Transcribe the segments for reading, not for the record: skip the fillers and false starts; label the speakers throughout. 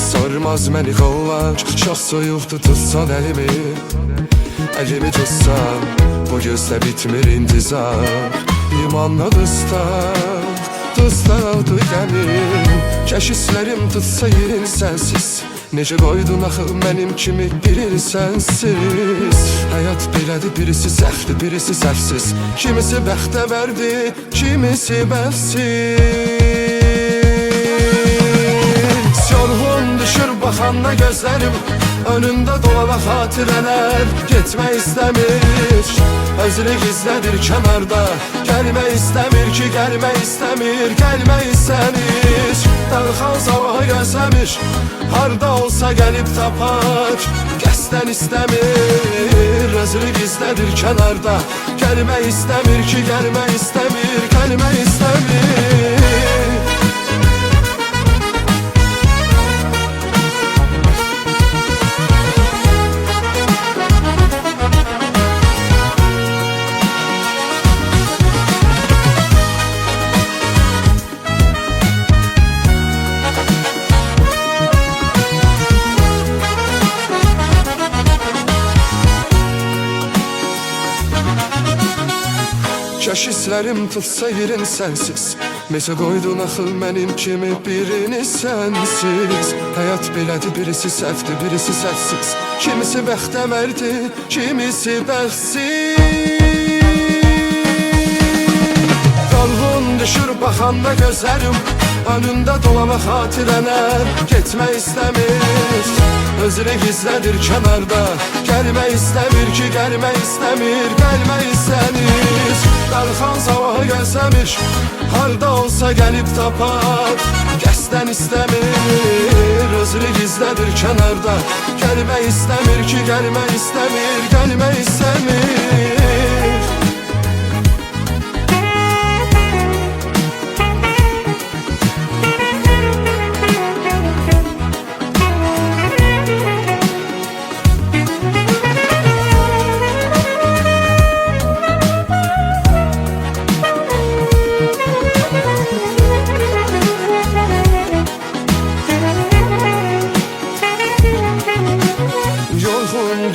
Speaker 1: Sarmaz məni qollar, çox soyuqdur tutsan əlimi tutsan, bu gözdə bitmir intizar. İmanla dustaqdır qəmim, kəşislərim tutsa yerin sənsiz. Necə qoydun axı mənim kimi birini sənsiz. Həyat belədir, birisi səhvdir, birisi səhvsiz. Kimisi bəxtəvərdir, kimisi bəxtsiz. Yorğun düşür baxanda gözlərim, önündə dolana xatirələr. Getmək istəmir, özünü gizlədir kənarda. Gəlmək istəmir ki, gəlmək istəmir, gəlmək istəmir. Dərxal sabahı gözləmir, harda olsa gəlib tapar. Qəsdən istəmir, özünü gizlədir kənarda. Gəlmək istəmir ki, gəlmək istəmir, gəlmək istəmir. Kəşislərim tutsa yerin sənsiz. Necə qoydun axı mənim kimi birini sənsiz. Həyat belədir, birisi səhvdir, birisi səhvsiz. Kimisi bəxtəvərdir, kimisi bəxtsiz. Qalğın düşür baxanda gözlərim, önündə dolana xatirələr. Getmək istəmir, özünü gizlədir kənarda. Gəlmək istəmir ki, gəlmək istəmir, gəlmək istəmir. Dərxan sabahı gözləmir, harda olsa gəlib tapar. Qəsdən istəmir, özünü gizlədir kənarda. Gəlmək istəmir ki, gəlmək istəmir, gəlmək istəmir.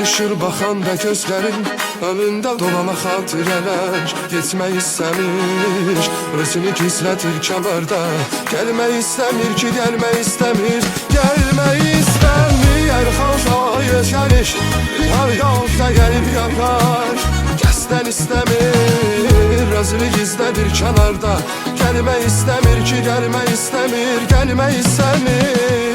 Speaker 1: Düşür baxanda gözlərim, önündə dolana xatirələr. Getmək istəmir, özünü gizlədir kənarda. Gəlmək istəmir ki, gəlmək istəmir, gəlmək istəmir. Ərxan sabahı gözləmir, yar yolda gəlib yapar. Qəsdən istəmir, özünü gizlədir kənarda. Gəlmək istəmir ki, gəlmək istəmir, gəlmək istəmir.